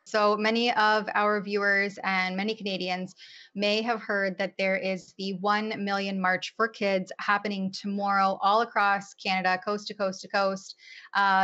So many of our viewers and many Canadians may have heard that there is the 1 million March for Kids happening tomorrow all across Canada, coast to coast to coast.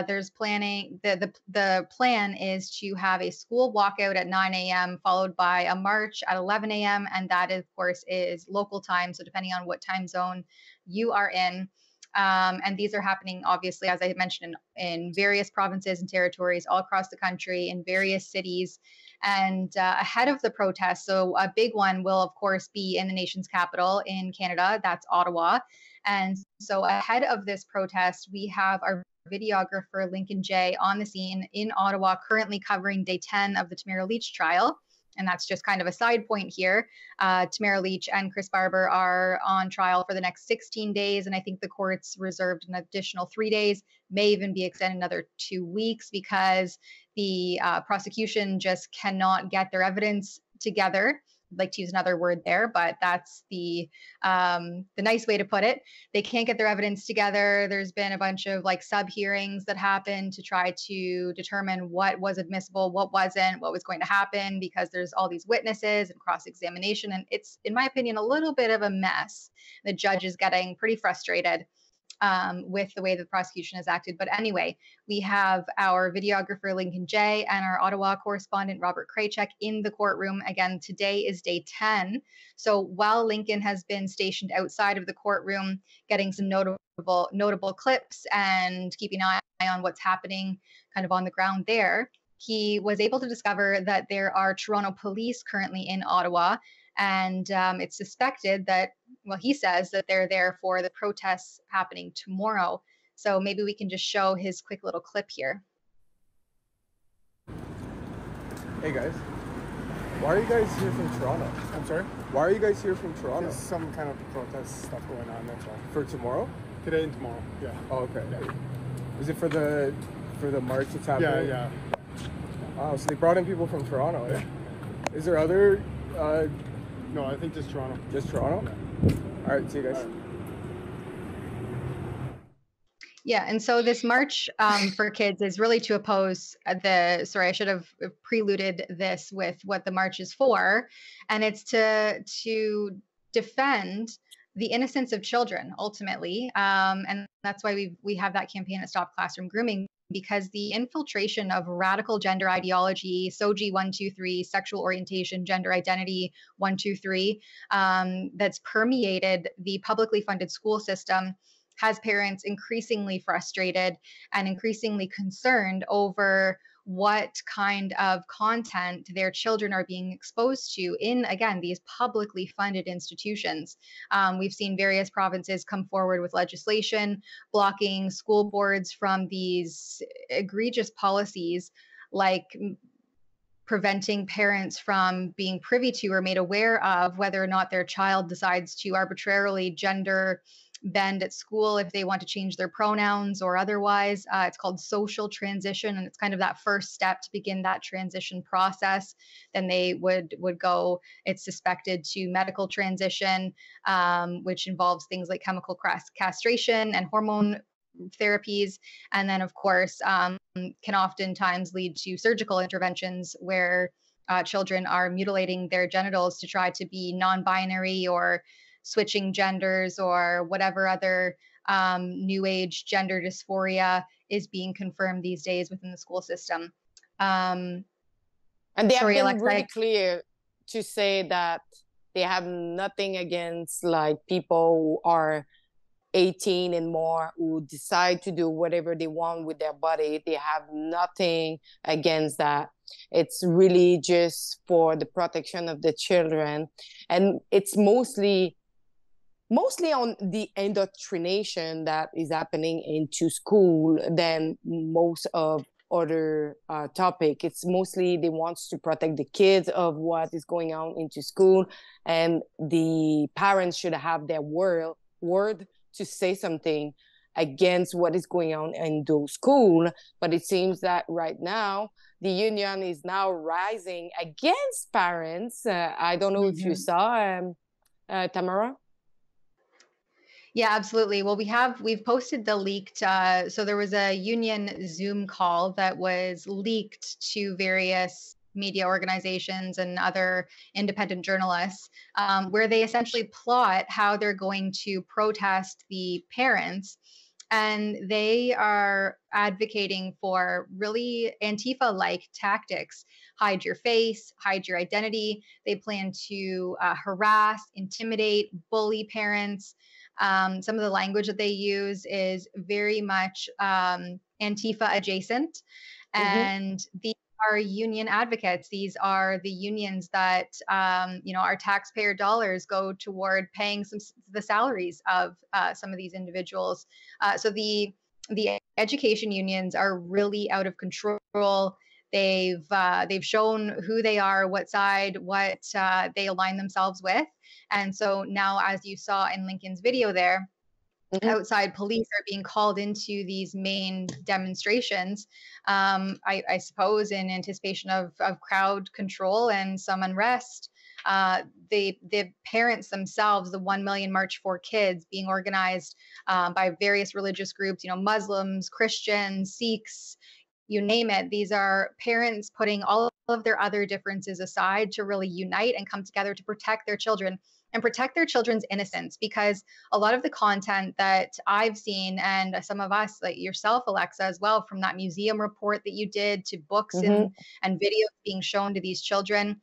There's planning, the plan is to have a school walkout at 9 a.m., followed by a march at 11 a.m. And that, of course, is local time. So depending on what time zone you are in. And these are happening, obviously, as I mentioned, in various provinces and territories all across the country, in various cities. And ahead of the protest, so a big one will, of course, be in the nation's capital in Canada, that's Ottawa. And so ahead of this protest, we have our videographer, Lincoln J, on the scene in Ottawa, currently covering day 10 of the Tamara Leach trial. And that's just kind of a side point here. Tamara Leach and Chris Barber are on trial for the next 16 days. And I think the court's reserved an additional 3 days, may even be extended another 2 weeks because the prosecution just cannot get their evidence together. I'd like to use another word there, but that's the nice way to put it. They can't get their evidence together. There's been a bunch of like sub hearings that happened to try to determine what was admissible, what wasn't, what was going to happen, because there's all these witnesses and cross-examination. And it's, in my opinion, a little bit of a mess. The judge is getting pretty frustrated with the way the prosecution has acted. But anyway, we have our videographer, Lincoln J, and our Ottawa correspondent, Robert Krajcek, in the courtroom. Again, today is day 10. So while Lincoln has been stationed outside of the courtroom, getting some notable clips and keeping an eye on what's happening kind of on the ground there, he was able to discover that there are Toronto police currently in Ottawa. And it's suspected that, well, he says that they're there for the protests happening tomorrow. So maybe we can just show his quick little clip here. Hey guys, why are you guys here from Toronto? I'm sorry? Why are you guys here from Toronto? There's some kind of protest stuff going on, that's all. For tomorrow? Today and tomorrow, yeah. Oh, okay. Yeah. Is it for the march that's happening? Yeah. Wow, so they brought in people from Toronto, eh? Yeah. Is there other... No, I think just Toronto. Just Toronto? Yeah. All right, see you guys. Yeah, and so this march for kids is really to oppose sorry, I should have preluded this with what the march is for, and it's to defend the innocence of children, ultimately. And that's why we have that campaign at Stop Classroom Grooming, because the infiltration of radical gender ideology, SOGI 123, sexual orientation, gender identity 123, that's permeated the publicly funded school system has parents increasingly frustrated and increasingly concerned over what kind of content their children are being exposed to in, again, these publicly funded institutions. We've seen various provinces come forward with legislation blocking school boards from these egregious policies, like preventing parents from being privy to or made aware of whether or not their child decides to arbitrarily gender bend at school if they want to change their pronouns or otherwise. It's called social transition, and it's kind of that first step to begin that transition process. Then they would go, it's suspected, to medical transition, which involves things like chemical castration and hormone therapies. And then, of course, can oftentimes lead to surgical interventions where children are mutilating their genitals to try to be non-binary or switching genders or whatever other new age gender dysphoria is being confirmed these days within the school system. And they have been really clear to say that they have nothing against like people who are 18 and more who decide to do whatever they want with their body. They have nothing against that. It's really just for the protection of the children. And it's mostly on the indoctrination that is happening into school than most of other topic. It's mostly they want to protect the kids of what is going on into school, and the parents should have their word to say something against what is going on in those schools. But it seems that right now the union is now rising against parents. I don't know if you saw Tamara. Yeah, absolutely. Well, we've posted the leaked, so there was a union Zoom call that was leaked to various media organizations and other independent journalists, where they essentially plot how they're going to protest the parents. And they are advocating for really Antifa-like tactics: hide your face, hide your identity. They plan to harass, intimidate, bully parents. Some of the language that they use is very much Antifa adjacent. And these are union advocates. These are the unions that, our taxpayer dollars go toward paying the salaries of some of these individuals. So the education unions are really out of control. They've shown who they are, what side, what they align themselves with. And so now, as you saw in Lincoln's video there, outside police are being called into these main demonstrations, I suppose in anticipation of crowd control and some unrest. The parents themselves, the 1 Million March for Kids, being organized by various religious groups, Muslims, Christians, Sikhs, you name it. These are parents putting all of their other differences aside to really unite and come together to protect their children and protect their children's innocence. Because a lot of the content that I've seen, and some of us, like yourself, Alexa, as well, from that museum report that you did, to books and videos being shown to these children,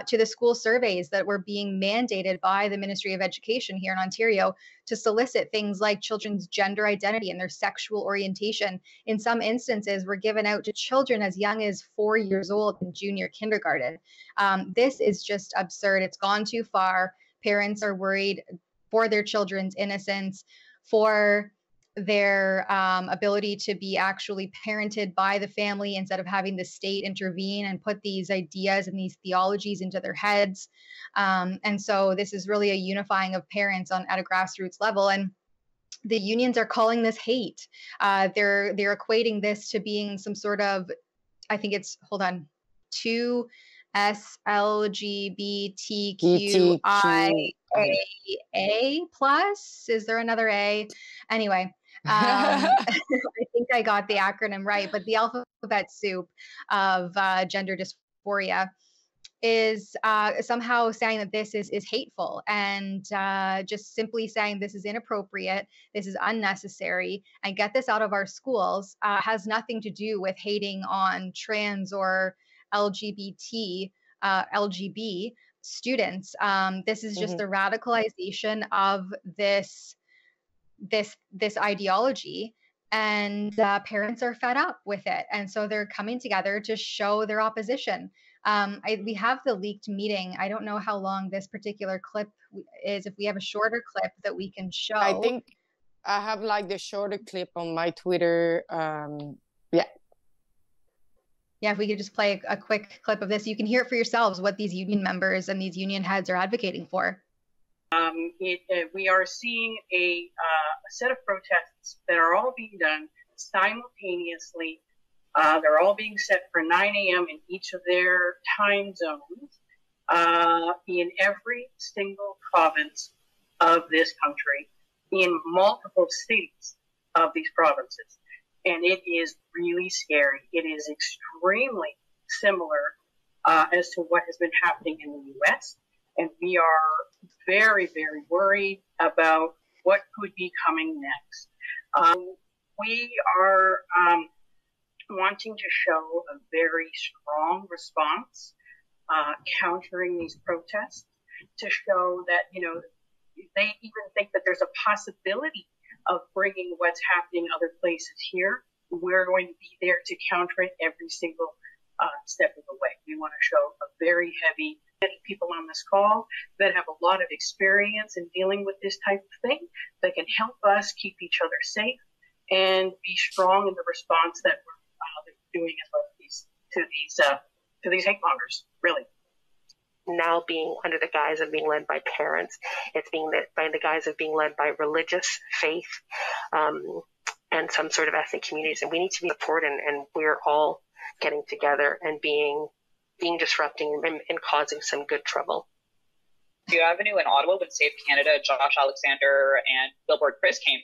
to the school surveys that were being mandated by the Ministry of Education here in Ontario to solicit things like children's gender identity and their sexual orientation. In some instances, were given out to children as young as 4 years old in junior kindergarten. This is just absurd. It's gone too far. Parents are worried for their children's innocence, for their ability to be actually parented by the family instead of having the state intervene and put these ideas and these theologies into their heads. And so this is really a unifying of parents at a grassroots level. And the unions are calling this hate. They're equating this to being some sort of, I think it's, hold on, 2SLGBTQIA plus. Is there another A? Anyway, I think I got the acronym right, but the alphabet soup of gender dysphoria is somehow saying that this is hateful, and just simply saying this is inappropriate, this is unnecessary, and get this out of our schools. Has nothing to do with hating on trans or LGBT, LGB students. This is just the radicalization of this ideology, and parents are fed up with it, and so they're coming together to show their opposition. We have the leaked meeting. I don't know how long this particular clip is. If we have a shorter clip that we can show. I think I have like the shorter clip on my Twitter. Yeah, if we could just play a quick clip of this, you can hear it for yourselves what these union members and these union heads are advocating for. We are seeing a set of protests that are all being done simultaneously. They're all being set for 9 a.m. in each of their time zones in every single province of this country, in multiple cities of these provinces. And it is really scary. It is extremely similar as to what has been happening in the U.S. And we are very, very worried about what could be coming next. We are wanting to show a very strong response, countering these protests, to show that, they even think that there's a possibility of bringing what's happening other places here. We're going to be there to counter it every single step of the way. We want to show a very heavy people on this call that have a lot of experience in dealing with this type of thing, that can help us keep each other safe and be strong in the response that we're doing as well to these hate mongers, really. Now being under the guise of being led by parents, it's being by the guise of being led by religious faith and some sort of ethnic communities. And we need to be supported, and we're all getting together and being disrupting and causing some good trouble. Avenue in Ottawa with Save Canada, Josh Alexander and Billboard Chris came.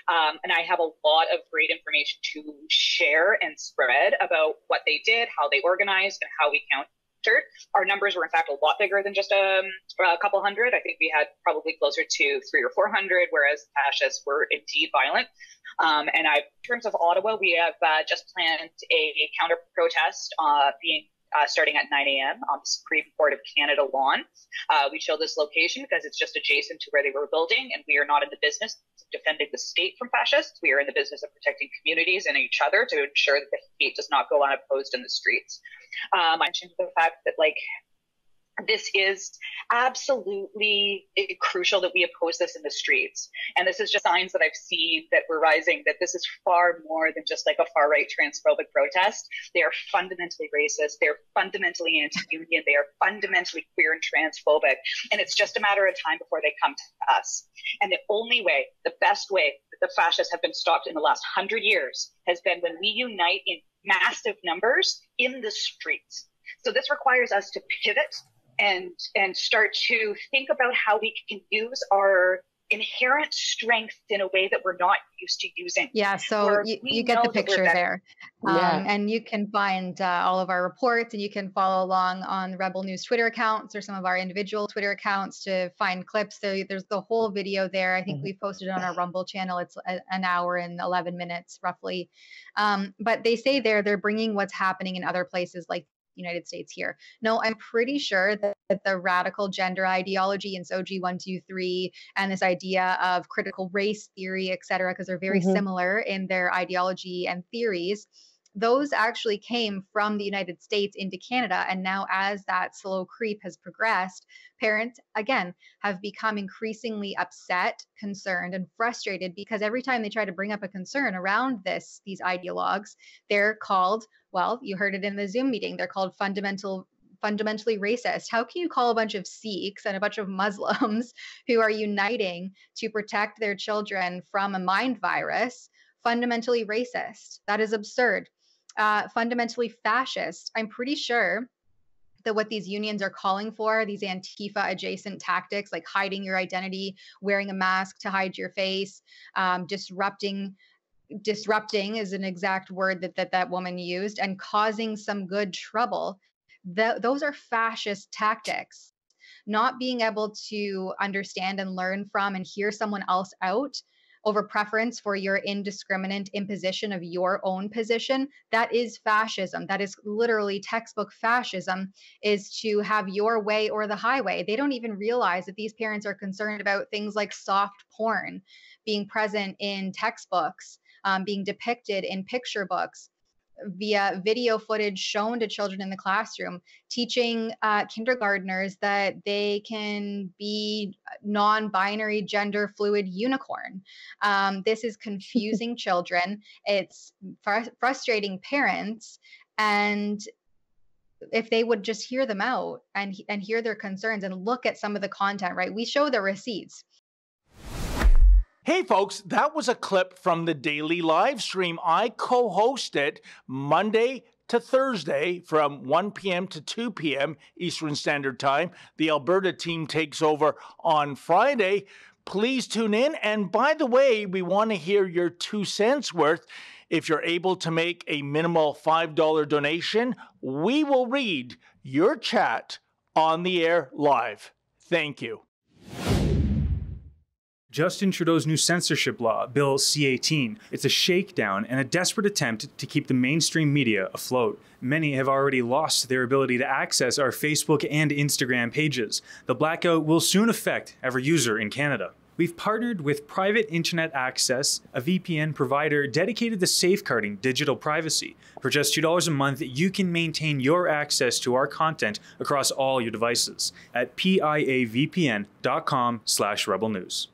And I have a lot of great information to share and spread about what they did, how they organized, and how we entered. Our numbers were in fact a lot bigger than just a couple hundred. I think we had probably closer to 300 or 400, whereas fascists were indeed violent. And in terms of Ottawa, we have just planned a counter protest starting at 9 a.m. on the Supreme Court of Canada lawn. We chose this location because it's just adjacent to where they were building, and we are not in the business of defending the state from fascists. We are in the business of protecting communities and each other to ensure that the hate does not go unopposed in the streets. I mentioned the fact that, like, this is absolutely crucial that we oppose this in the streets. And this is just signs that I've seen that we're rising, that this is far more than just like a far right transphobic protest. They are fundamentally racist. They're fundamentally anti-union. They are fundamentally queer and transphobic. And it's just a matter of time before they come to us. And the only way, the best way that the fascists have been stopped in the last 100 years has been when we unite in massive numbers in the streets. So this requires us to pivot and start to think about how we can use our inherent strength in a way that we're not used to using. Yeah, so you get the picture there. And you can find all of our reports, and you can follow along on the Rebel News Twitter accounts or some of our individual Twitter accounts to find clips. So there's the whole video there. I think we've posted it on our Rumble channel. It's an hour and 11 minutes roughly. But they say they're bringing what's happening in other places like United States here. No, I'm pretty sure that the radical gender ideology and SOGI 123 and this idea of critical race theory, et cetera, because they're very similar in their ideology and theories, those actually came from the United States into Canada. And now as that slow creep has progressed, parents, again, have become increasingly upset, concerned, and frustrated because every time they try to bring up a concern around these ideologues, they're called, well, you heard it in the Zoom meeting, they're called fundamentally racist. How can you call a bunch of Sikhs and a bunch of Muslims who are uniting to protect their children from a mind virus fundamentally racist? That is absurd. Fundamentally fascist. I'm pretty sure that what these unions are calling for, these Antifa adjacent tactics like hiding your identity, wearing a mask to hide your face, disrupting is an exact word that woman used, and causing some good trouble. Those are fascist tactics. Not being able to understand and learn from and hear someone else out over preference for your indiscriminate imposition of your own position, that is fascism. That is literally textbook fascism, is to have your way or the highway. They don't even realize that these parents are concerned about things like soft porn being present in textbooks, being depicted in picture books, via video footage shown to children in the classroom, teaching kindergartners that they can be non-binary, gender fluid unicorn. This is confusing children. It's frustrating parents. And if they would just hear them out and hear their concerns and look at some of the content, right? We show the receipts. Hey folks, that was a clip from the daily live stream I co-hosted Monday to Thursday from 1 p.m. to 2 p.m. Eastern Standard Time. The Alberta team takes over on Friday. Please tune in. And by the way, we want to hear your 2 cents worth. If you're able to make a minimal $5 donation, we will read your chat on the air live. Thank you. Justin Trudeau's new censorship law, Bill C-18. It's a shakedown and a desperate attempt to keep the mainstream media afloat. Many have already lost their ability to access our Facebook and Instagram pages. The blackout will soon affect every user in Canada. We've partnered with Private Internet Access, a VPN provider dedicated to safeguarding digital privacy. For just $2 a month, you can maintain your access to our content across all your devices at piavpn.com/rebelnews.